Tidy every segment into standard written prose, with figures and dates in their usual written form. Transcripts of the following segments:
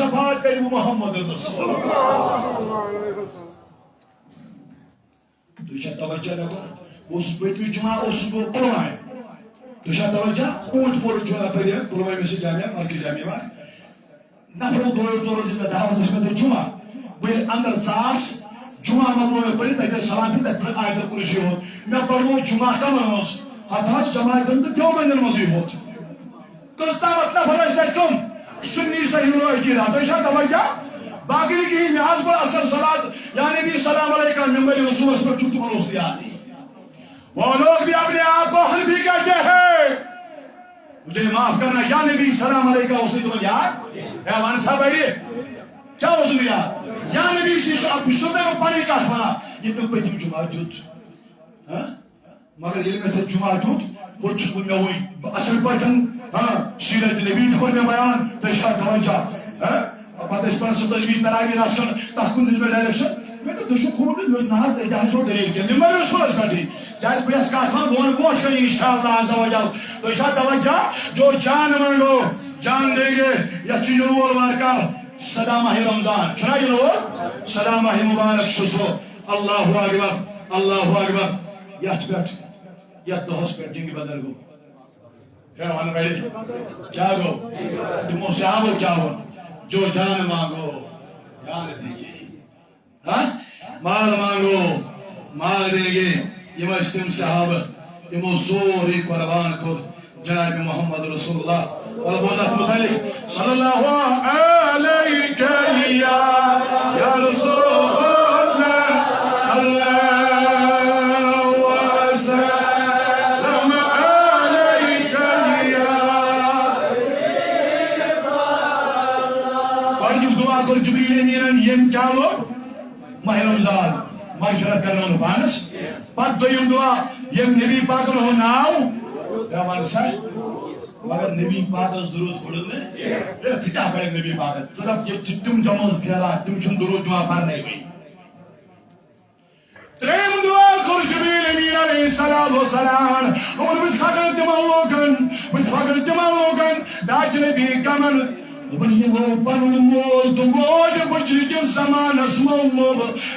شفاعت کرے محمد رسول تو توجہ لگو اس پتوی جمعہ اس کو پلوائے تو توجہ اونٹ پور جمعہ پر پلوائے میں سے جامعہ مرکز جامعہ نفر دو ژور دن دعوت میں جمعہ بل اندر ساس جمعہ مغلو میں پڑھی تک سلام پھر تک آیت الکرسی ہو میں پڑھو جمعہ کا منوز حتاج جماعتن تو جو میں نمازی ہوت کستامت نفر ایسا کم سنی صحیح روح کی رہا تو اشار توجہ باقی کی نماز پر اثر صلاة یعنی بھی سلام علیکم ممبر رسول اس پر چھوٹی منوز دیا دی وہ لوگ بھی اپنے آپ کو حنفی کہتے ہیں مجھے معاف کرنا یا نبی سلام علیکم اس نے تو یاد اے وان صاحب آئیے کیا اس نے یاد یا نبی شیش اب شبہ کو پانی کاٹھوانا یہ تو پہتی جمعہ جوت مگر یہ میں سے جمعہ جوت وہ چھکن میں ہوئی اصل پرچن سیرت نبی کھول میں بیان تشہر توجہ پتہ اس پر سب تجوید تراغی راسکن تحکن دس میں ڈائریکشن میں تو دشو کھول میں اس نحاظ دے جہاں جو دلیل کے نمبر رسول اس کرتی جائے پیس کاٹھوان گون گوش کریں انشاءاللہ عز و جل تو اشار توجہ جو جان من لو جان دے گے یا چیزن وول مارکر صدا ماہ رمضان چنائی لو صدا ماہ مبارک شسو اللہ اکبر یات پیٹ یات دوہس پیٹ جنگی بدر گو خیروان غیری کیا گو تمہوں سے آبو کیا ہو جو جان مانگو جان دے گے مال مانگو مال دے گے یہ مجتم صحابہ یہ موزوری قربان کو جناب محمد رسول اللہ والبوزات متعلق صلی اللہ علیہ یا رسول اللہ اللہ وسلم علیکہ یا اور جب دعا کر جبریل امینن یم چالو ماہ رمضان معاشرت کرنا انہوں پانس پت دویم دعا یم نبی پاک انہوں ناو دیوان سائے مگر نبی پاک اس درود پڑھنے یہ سکا پڑھے نبی پاک صدق تم جمعز کھیلا تم چون درود دعا پڑھنے ہوئی تریم دعا کر جبریل امین علیہ السلام اور بتخاکر تمالوگن داج نبی کمن ون یہ پن مول تو گوڈ بچری کے زمان اسمو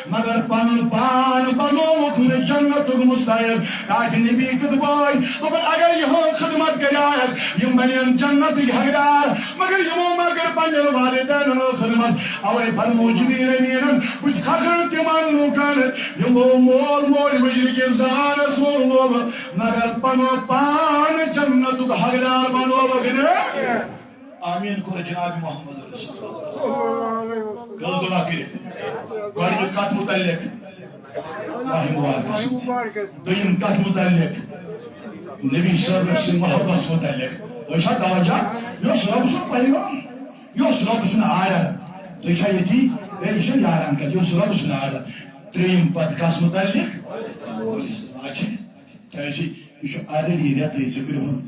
مگر پن پان بنوک میں جنت مستعد تاج نبی کتبائی اور اگر یہ خدمت کریائے یہ بنین جنت حقدار مگر یہ مگر پنجر والدین خدمت اور فرمو جبریل امین کچھ خگر تمان لوکن یہ مول بچری کے زمان اسمو مگر پن پان جنت حقدار بنوک نے آمین کو جناب محمد رسول اللہ گل دعا کرے گوڑی کت متعلق ماہ مبارک دویم کت متعلق نبی صلی سے محبت متعلق تو اشار توجہ یہ سراب سن پیغام یہ سراب سن آیا تو اشار یہ تھی یہ اشار یاران کر یہ سراب سن آیا تریم پت کس متعلق آچھے کیسی اشار آرڈی ریتی ذکر ہوں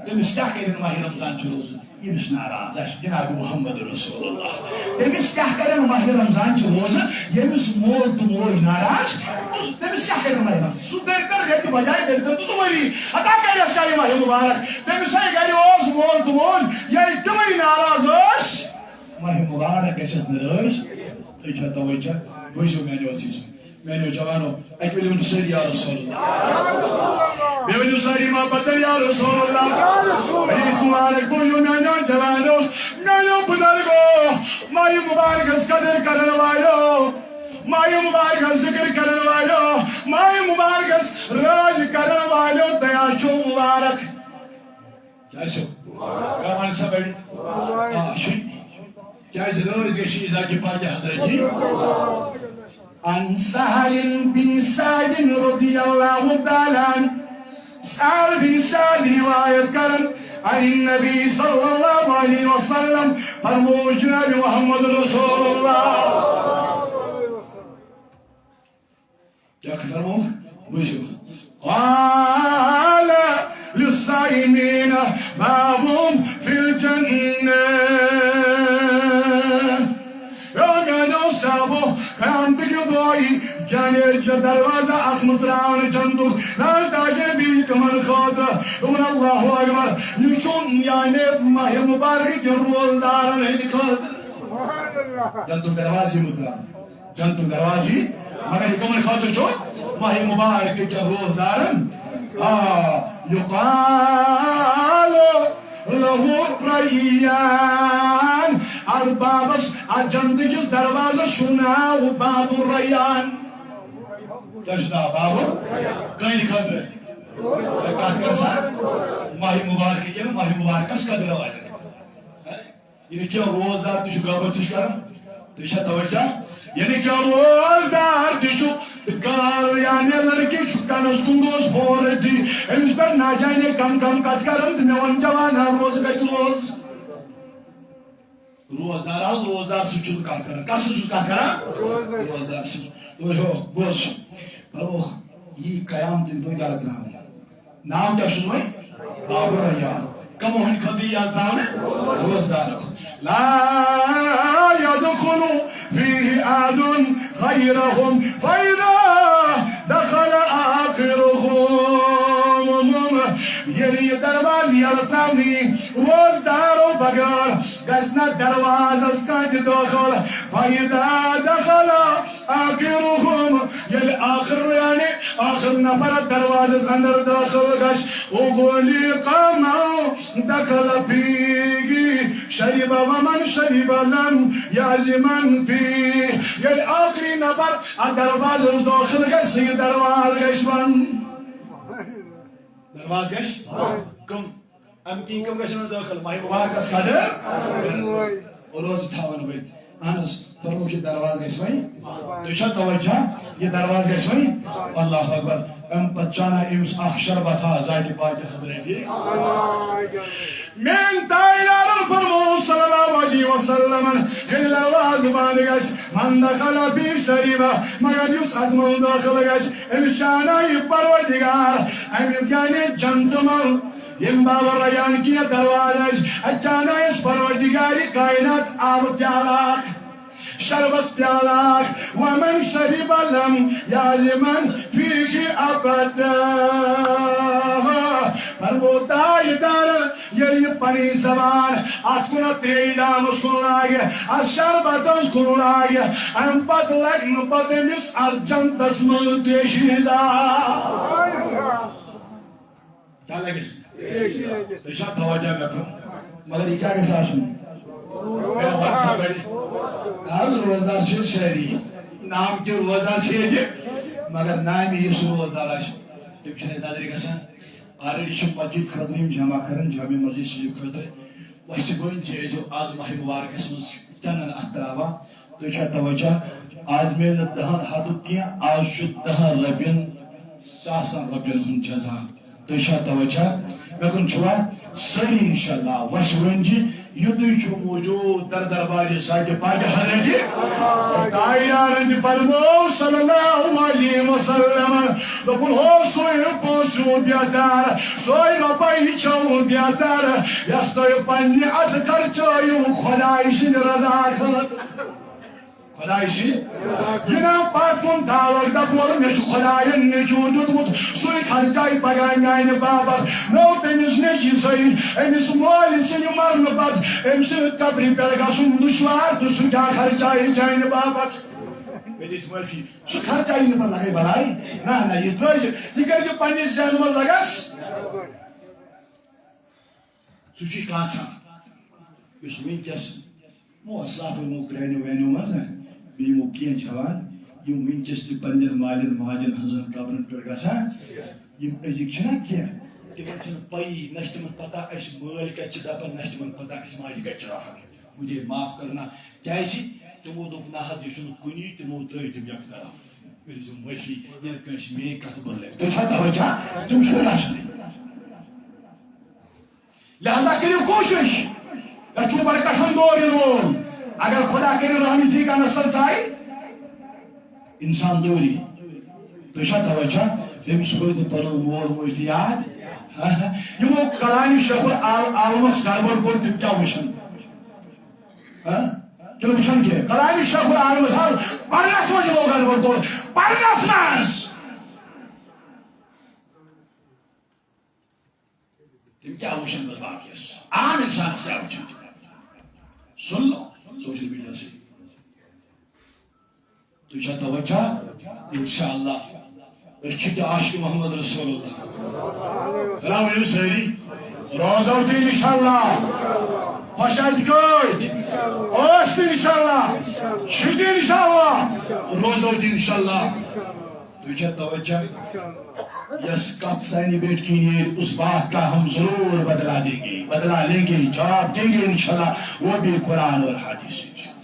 تمس کیا کرن ماہ رمضان چھ روزہ یمس ناراض آس جناب محمد رسول اللہ تمس کیا کرن ماہ رمضان چھ روزہ یمس مول تو مول ناراض تمس کیا کرن ماہ رمضان سو دیر کر گئے بجائے دیر تو سوری عطا کر اس کا ماہ مبارک تمس ہے گئی اوس مول تو مول یہ تمئی ناراض اس ماہ مبارک اس ناراض تو چھ توجہ بوزو میں نے عزیز میں نے جوانو اکبر من سید یا رسول اللہ بیوجو ساری محبت یا رسول اللہ میری سوالک بوجو میں جوانو میں بزرگو مائی مبارک اس قدر کرن والو مائی مبارک اس ذکر کرن والو مائی مبارک اس راج کرن والو تیاشو مبارک کیا شو کامان سبڑی آشن کیا ضرور گشی ازاکی پاک حضرت جی عن سهل بن سعد رضي الله تعالى عنه سهل بن سعد رواية كرم عن النبي صلى الله عليه وسلم فرمو جناب محمد رسول الله کیا فرمو بجو قال للصائمين باب في الجنة قیام تکی دعائی جانے جو دروازہ اخمسران جندو لال تاجے بھی کمن خود امن اللہ اکبر یہ چون یعنی ماہ مبارک جو روزدارن ہے دکھا جنتو دروازی مطلب جنتو دروازی مگر یہ کمن خاطر چھو ماہ مبارک کے روزدارن یقال له ریان اربابس جنت کس دروازہ شناو باب الریان کیا شدا باب کہیں خاطر کات کر سا ماہ مبارک کے ماہ مبارکس کا دروازہ یعنی کیا روزدار تشو گابر تشو کرم تشو توجہ یعنی کیا روزدار تشو گار یعنی لڑکی چھکان اس کنگوز پھور دی امس پر نا جائنے کم کت کرم میں ون جوانا روز گئی روز روزدار آز روزدار سچو کت کرم کس سچو کت کرم روزدار سچو گوش پرو یہ قیام دن دو جالت نام نام کیا شنوئی باب ریان کم ہن خدی یاد نام روزدار لا يدخل فيه أحد غيرهم فإذا دخل آخرهم یعنی دروازی الپنی روزدار و بگر گسنا دروازه اسکانت داخل فإذا دخل آخرهم یعنی آخر یعنی آخر نفر دروازه اندر داخل گش اغلق ما دخل فيه شرب ومن شرب لم يعزمن فيه یعنی آخری نفر دروازه داخل گش سی دروازه گش من درواز گش کم امکی کم گشن داخل ماہی مبارک اس قدر اور روز تھاون ہوئی انس پرمو کی دروازه گش وئی تو شد توجہ یہ دروازه گش وئی اللہ اکبر ام پچانا امس اخ شربت ها ذات پاک حضرت من تایار فرمو صلی اللہ علیہ وسلم الا واجبان گش من دخل فی شریبہ مگر یوس ادمون داخل گش امشانہ پروردگار امکانی جنتمل یم باب ریان کی دروازه اچانہ اس پروردگاری کائنات آب پیالاک شربت پیالاک ومن شرب لم یعلمن فیک ابدا فرموتا یہ دار یہ پری زبان ات کن تریلام اس کن لاگے از شربت اس کن لاگے ام پت لگن پت امس از جنتس من تیشیزا کیا لگس تشا توجہ مکن مگر یہ کیا گسا سن میرا بچہ بڑی آج روزدار چھل شہری نام کے روزدار چھل مگر نام یہ روزدار تم چھنے دادری گسان آلریڈی چھو مسجد خطریم جمع کرن جامع مسجد شریف خطر ویسے گوئن چیئے جو آج ماہ مبارک اسمس چنن احترابا تو چھا توجہ آج میں نے دہن حدود کیا آج شد دہن ربین ساسن ربین ہن جزا تو چھا توجہ میں کن چھوا سری انشاءاللہ وشورن جی یدوی چھو موجود در درباری ساجد پاک حضرت جی تائیارن جی فرمو صلی اللہ علیہ وسلم لکن ہو سوئی پوسو بیاتار سوئی ربائی چاو بیاتار یستوئی پنی ادکر چایو خدایشن رضا خلق خدایشی جناب پات کن تاور دا بولم یہ خدایان نجود مت سوئی خرچائی پگائی نائن بابا نو تمیز نجی سوئی امس مولی سنی مرن بات امس قبری پیلگا سن دشوار تو سجا خرچائی جائن بابا میدیس ملفی سو خرچائی نفر لگائی بلائی نا یہ تویش یہ کر جو پانیس جان مز لگاس سوچی کانسا اس میں جس مو اصلاف مقرینو وینو مزن بیمو کین چھوان یم ونکس تہ پنن مالن ماجن ہزن قبرن پہ گژھان یم ازک چھنا کینٛہہ تمن چھنہٕ پایی نہ چھِ تمن پتہ اسہِ مٲلۍ کتہِ چھِ دپان نہ چھِ تمن پتہ اسہِ ماجہِ کتہِ چھِ رفان مجھے معاف کرنا کیازِ تمو دوٚپ نہ حظ یہِ چھُنہٕ کُنی تمو ترٛٲے تِم یک طرف کٔرِو معٲفی ییٚلہِ کٲنٛسہِ میٛٲنۍ کتھ بُرٕ لگہِ تُہۍ چھا توجہ تِم چھِ رچھنٕے لہذا کٔرِو کوٗشش یتھ چھُ بڑٕ کٹھن دور یِنہٕ وول اگر خدا کرے رحمتی کا نسل چاہے انسان دوری تو چھا توجہ تمس روز پنن مول موج یاد یمو کلانی شیخ العالمس گڑبڑ کور تم کیا وشن تم وشن کے کلانی شیخ العالمس پرنس مجھ یمو گڑبڑ کور پرنس مز تم کیا وشن باقیس عام انسان کیا وشن سن لو سوشل میڈیا سے یہ توجہ انشاءاللہ اشک عاشق محمد رسول اللہ سلام علیکم سہری روزہ ہوتی انشاءاللہ خوشحال کوئی اوس انشاءاللہ شدی انشاءاللہ روزہ ہوتی انشاءاللہ تجھے توجہ یس کت سانی بیٹ کی نیت اس بات کا ہم ضرور بدلا دیں گے بدلا لیں گے جواب دیں گے انشاءاللہ وہ بھی قرآن اور حدیث انشاءاللہ